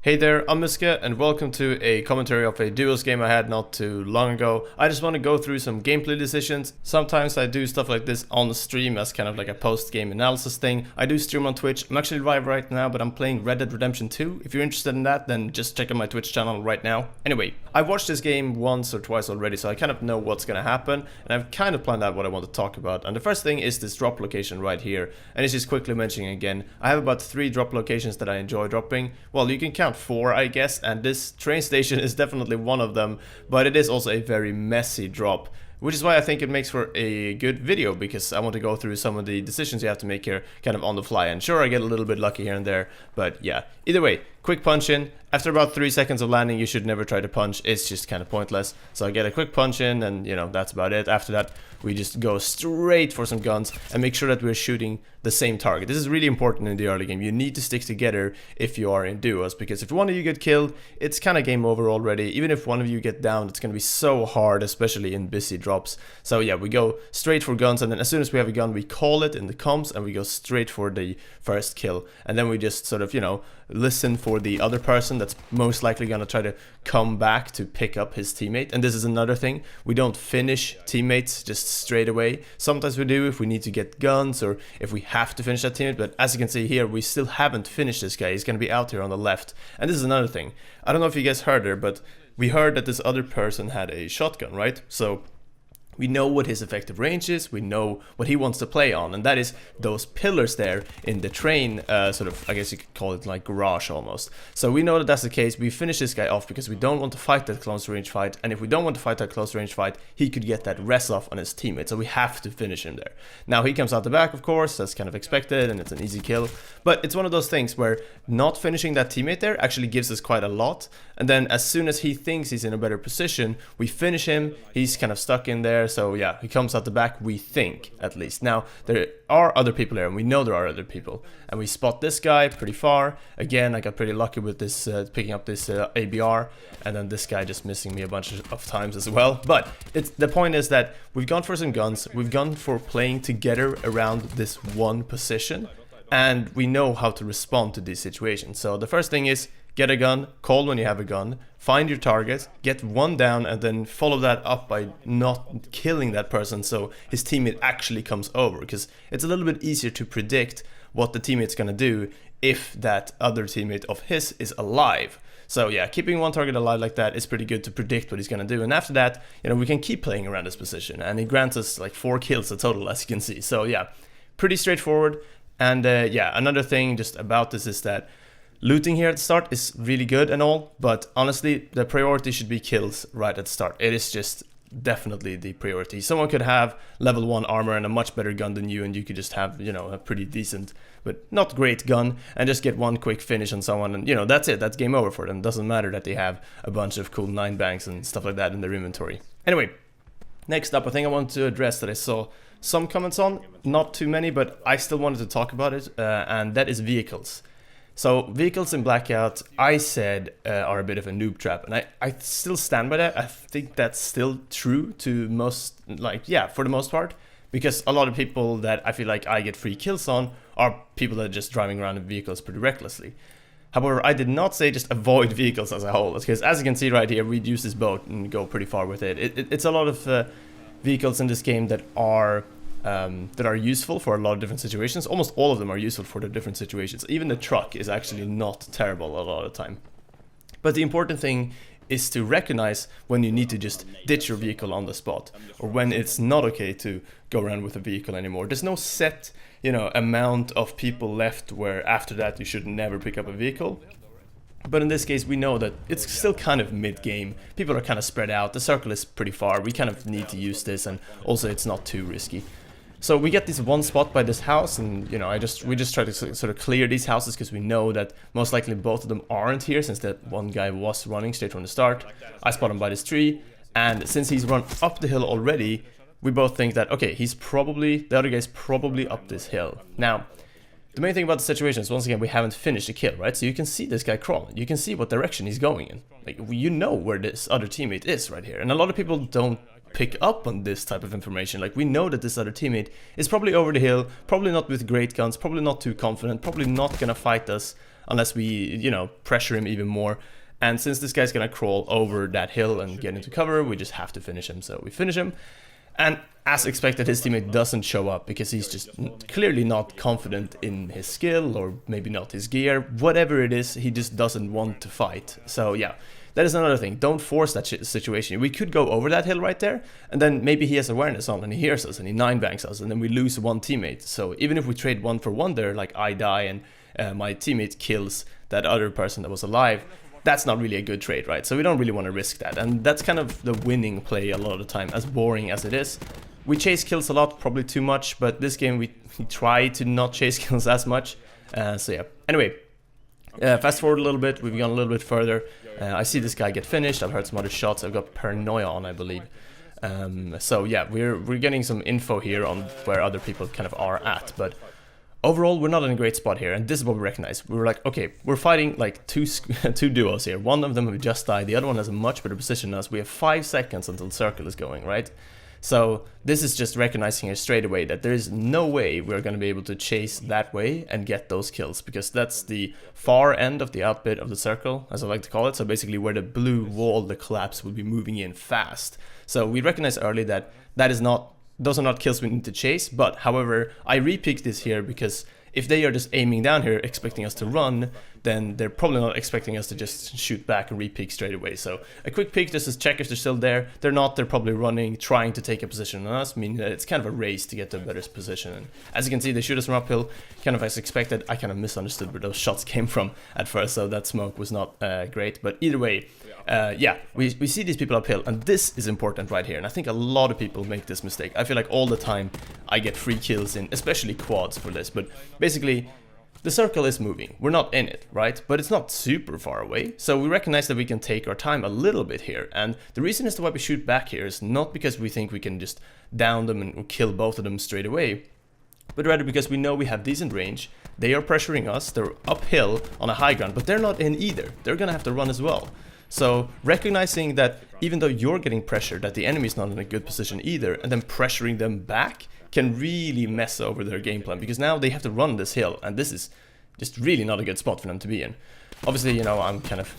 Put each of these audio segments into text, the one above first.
Hey there, I'm Mysca and welcome to a commentary of a duos game I had not too long ago. I just want to go through some gameplay decisions. Sometimes I do stuff like this on the stream as kind of like a post-game analysis thing. I do stream on Twitch. I'm actually live right now, but I'm playing Red Dead Redemption 2. If you're interested in that, then just check out my Twitch channel right now. Anyway, I've watched this game once or twice already, so I kind of know what's going to happen, and I've kind of planned out what I want to talk about. And the first thing is this drop location right here, and it's just quickly mentioning again, I have about 3 drop locations that I enjoy dropping. Well, you can count 4, I guess, and this train station is definitely one of them, but it is also a very messy drop, which is why I think it makes for a good video, because I want to go through some of the decisions you have to make here kind of on the fly. And sure, I get a little bit lucky here and there, but yeah, either way, quick punch in. After about 3 seconds of landing, you should never try to punch. It's just kind of pointless. So I get a quick punch in, and you know, that's about it. After that, we just go straight for some guns and make sure that we're shooting the same target. This is really important in the early game. You need to stick together if you are in duos, because if one of you get killed, it's kind of game over already. Even if one of you get down, it's going to be so hard, especially in busy drops. So yeah, we go straight for guns, and then as soon as we have a gun, we call it in the comms, and we go straight for the first kill. And then we just sort of, you know, listen for the other person that's most likely going to try to come back to pick up his teammate. And this is another thing, we don't finish teammates just straight away. Sometimes we do if we need to get guns or if we have to finish that teammate, but as you can see here, we still haven't finished this guy. He's going to be out here on the left. And this is another thing, I don't know if you guys heard there, but we heard that this other person had a shotgun, right? So we know what his effective range is, we know what he wants to play on, and that is those pillars there in the train, sort of, I guess you could call it like garage almost. So we know that that's the case. We finish this guy off because we don't want to fight that close range fight, and if we don't want to fight that close range fight, he could get that rest off on his teammate, so we have to finish him there. Now he comes out the back, of course, that's kind of expected, and it's an easy kill, but it's one of those things where not finishing that teammate there actually gives us quite a lot, and then as soon as he thinks he's in a better position, we finish him, he's kind of stuck in there. So yeah, he comes out the back, we think, at least. Now, there are other people here, and we know there are other people. And we spot this guy pretty far. Again, I got pretty lucky with this, picking up this ABR, and then this guy just missing me a bunch of times as well. But the point is that we've gone for some guns, we've gone for playing together around this one position, and we know how to respond to these situations. So the first thing is, get a gun, call when you have a gun, find your target, get one down, and then follow that up by not killing that person so his teammate actually comes over, because it's a little bit easier to predict what the teammate's gonna do if that other teammate of his is alive. So yeah, keeping one target alive like that is pretty good to predict what he's gonna do, and after that, you know, we can keep playing around this position, and he grants us like 4 kills a total, as you can see. So yeah, pretty straightforward. And yeah, another thing just about this is that looting here at the start is really good and all, but honestly, the priority should be kills right at the start. It is just definitely the priority. Someone could have level 1 armor and a much better gun than you, and you could just have, you know, a pretty decent but not great gun and just get one quick finish on someone, and you know, that's it. That's game over for them. Doesn't matter that they have a bunch of cool 9 bangs and stuff like that in their inventory. Anyway, next up, I think I want to address that I saw some comments on, not too many, but I still wanted to talk about it, and that is vehicles. So vehicles in Blackout, I said, are a bit of a noob trap, and I still stand by that. I think that's still true to most, like, yeah, for the most part, because a lot of people that I feel like I get free kills on are people that are just driving around in vehicles pretty recklessly. However, I did not say just avoid vehicles as a whole, because as you can see right here, we'd use this boat and go pretty far with it. It's a lot of vehicles in this game that are useful for a lot of different situations. Almost all of them are useful for the different situations. Even the truck is actually not terrible a lot of the time. But the important thing is to recognize when you need to just ditch your vehicle on the spot, or when it's not okay to go around with a vehicle anymore. There's no set, you know, amount of people left where after that you should never pick up a vehicle. But in this case, we know that it's still kind of mid-game. People are kind of spread out. The circle is pretty far. We kind of need to use this, and also it's not too risky. So we get this one spot by this house, and you know, we just try to sort of clear these houses because we know that most likely both of them aren't here, since that one guy was running straight from the start. I spot him by this tree, and since he's run up the hill already, we both think that okay, the other guy's probably up this hill. Now, the main thing about the situation is, once again, we haven't finished the kill, right? So you can see this guy crawling. You can see what direction he's going in. Like, you know where this other teammate is right here. And a lot of people don't pick up on this type of information. Like, we know that this other teammate is probably over the hill, probably not with great guns, probably not too confident, probably not gonna fight us unless we, you know, pressure him even more. And since this guy's gonna crawl over that hill and get into cover, we just have to finish him. So we finish him, and as expected, his teammate doesn't show up because he's just clearly not confident in his skill, or maybe not his gear, whatever it is, he just doesn't want to fight. So yeah, that is another thing. Don't force that situation. We could go over that hill right there, and then maybe he has awareness on and he hears us and he 9-banks us, and then we lose one teammate. So even if we trade 1-for-1 there, like I die and my teammate kills that other person that was alive, that's not really a good trade, right? So we don't really want to risk that, and that's kind of the winning play a lot of the time, as boring as it is. We chase kills a lot, probably too much, but this game we try to not chase kills as much. So yeah, anyway, fast forward a little bit, we've gone a little bit further. I see this guy get finished, I've heard some other shots, I've got paranoia on, I believe. So yeah, we're getting some info here on where other people kind of are at, but overall, we're not in a great spot here, and this is what we recognize. We were like, okay, we're fighting like two duos here. One of them who just died, the other one has a much better position than us. We have 5 seconds until the circle is going, right? So this is just recognizing here straight away that there is no way we're going to be able to chase that way and get those kills, because that's the far end of the outbit of the circle, as I like to call it. So basically where the blue wall, the collapse, will be moving in fast. So we recognize early that those are not kills we need to chase, but however, I re-picked this here because if they are just aiming down here expecting us to run, then they're probably not expecting us to just shoot back and re-pick straight away. So a quick peek just to check if they're still there. They're not, they're probably running, trying to take a position on us, meaning that it's kind of a race to get to a better position. And as you can see, they shoot us from uphill, kind of as expected. I kind of misunderstood where those shots came from at first, so that smoke was not great. But either way, yeah, we see these people uphill, and this is important right here. And I think a lot of people make this mistake. I feel like all the time I get free kills in, especially quads for this. But basically, the circle is moving. We're not in it, right? But it's not super far away. So we recognize that we can take our time a little bit here. And the reason as to why we shoot back here is not because we think we can just down them and kill both of them straight away, but rather because we know we have decent range. They are pressuring us. They're uphill on a high ground, but they're not in either. They're gonna have to run as well. So recognizing that even though you're getting pressured, that the enemy is not in a good position either, and then pressuring them back can really mess over their game plan, because now they have to run this hill, and this is just really not a good spot for them to be in. Obviously, you know, I'm kind of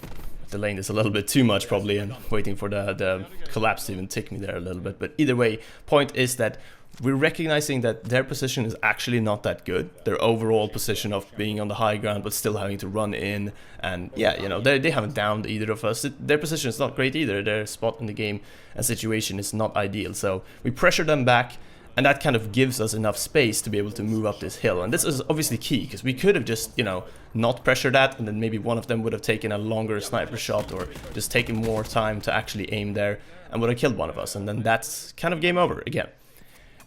delaying this a little bit too much probably, and waiting for the collapse to even tick me there a little bit. But either way, point is that we're recognizing that their position is actually not that good. Their overall position of being on the high ground but still having to run in, and yeah, you know, they haven't downed either of us. Their position is not great either. Their spot in the game and situation is not ideal. So we pressure them back, and that kind of gives us enough space to be able to move up this hill. And this is obviously key, because we could have just, you know, not pressured that, and then maybe one of them would have taken a longer sniper shot, or just taken more time to actually aim there, and would have killed one of us, and then that's kind of game over again.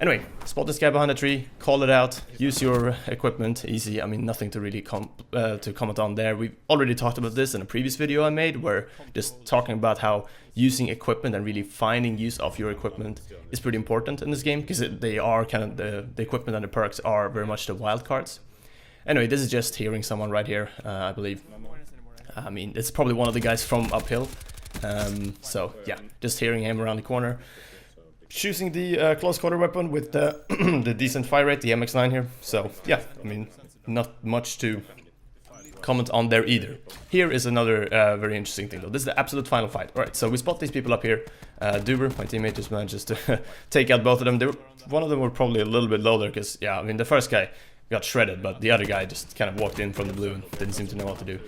Anyway, spot this guy behind a tree, call it out, use your equipment, easy. I mean, nothing to really to comment on there. We've already talked about this in a previous video I made, where just talking about how using equipment and really finding use of your equipment is pretty important in this game, because they are kind of the equipment and the perks are very much the wild cards. Anyway, this is just hearing someone right here, I believe. I mean, it's probably one of the guys from uphill. So yeah, just hearing him around the corner. Choosing the close quarter weapon with the, the decent fire rate, the MX-9 here. So yeah, I mean, not much to comment on there either. Here is another very interesting thing though. This is the absolute final fight. Alright, so we spot these people up here. Duber, my teammate, just manages to take out both of them. One of them were probably a little bit low there, because yeah, I mean, the first guy got shredded, but the other guy just kind of walked in from the blue and didn't seem to know what to do.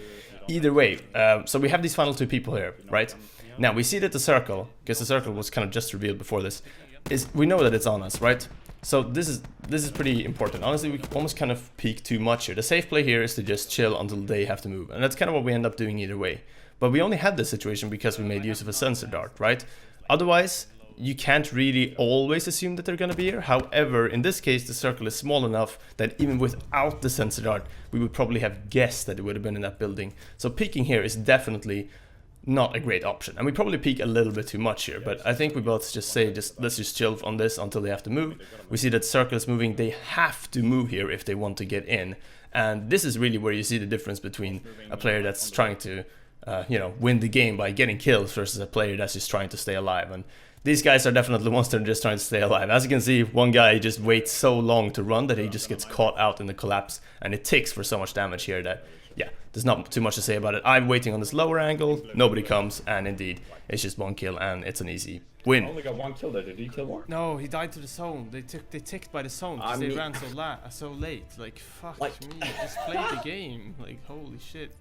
Either way, so we have these final 2 people here, right? Now we see that the circle, because the circle was kind of just revealed before this, is we know that it's on us, right? So this is pretty important. Honestly, we almost kind of peek too much here. The safe play here is to just chill until they have to move, and that's kind of what we end up doing either way. But we only had this situation because we made use of a sensor dart, right? Otherwise, you can't really always assume that they're gonna be here. However, in this case, the circle is small enough that even without the sensor dart, we would probably have guessed that it would have been in that building. So peeking here is definitely not a great option, and we probably peek a little bit too much here, but I think we both just say, let's just chill on this until they have to move. We see that circle is moving. They have to move here if they want to get in, and this is really where you see the difference between a player that's trying to you know, win the game by getting kills versus a player that's just trying to stay alive. And these guys are definitely the ones that are just trying to stay alive. As you can see, one guy just waits so long to run that he just gets caught out in the collapse, and it ticks for so much damage here that yeah, there's not too much to say about it. I'm waiting on this lower angle, nobody comes, and indeed, it's just 1 kill, and it's an easy win. I only got 1 kill there. Did he kill more? No, he died to the zone. They ticked by the zone because they ran so late. Like, fuck me, just play the game. Like, holy shit.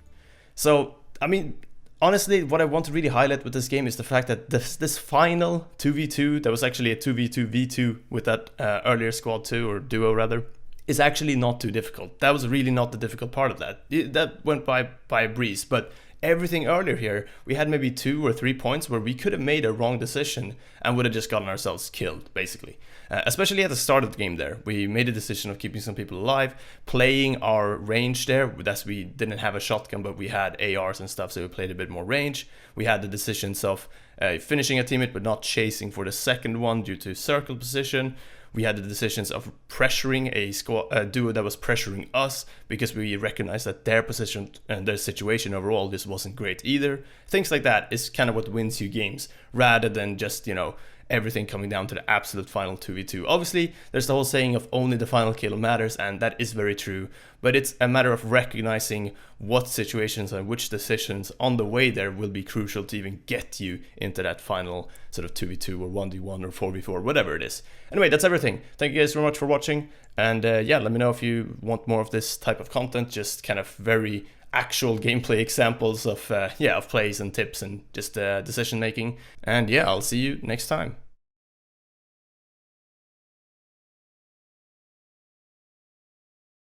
So, I mean, honestly, what I want to really highlight with this game is the fact that this final 2v2, that was actually a 2v2v2 with that earlier squad 2, or duo rather, is actually not too difficult. That was really not the difficult part of that. That went by a breeze, but everything earlier here, we had maybe 2 or 3 points where we could have made a wrong decision and would have just gotten ourselves killed, basically. Especially at the start of the game there. We made a decision of keeping some people alive, playing our range there. That's, we didn't have a shotgun, but we had ARs and stuff, so we played a bit more range. We had the decisions of finishing a teammate, but not chasing for the second one due to circle position. We had the decisions of pressuring a duo that was pressuring us because we recognized that their position and their situation overall just wasn't great either. Things like that is kind of what wins you games, rather than just, you know, everything coming down to the absolute final 2v2. Obviously, there's the whole saying of only the final kill matters, and that is very true, but it's a matter of recognizing what situations and which decisions on the way there will be crucial to even get you into that final sort of 2v2 or 1v1 or 4v4, whatever it is. Anyway, that's everything. Thank you guys very much for watching, and yeah, let me know if you want more of this type of content, just kind of very actual gameplay examples of of plays and tips and just decision making. And yeah, I'll see you next time.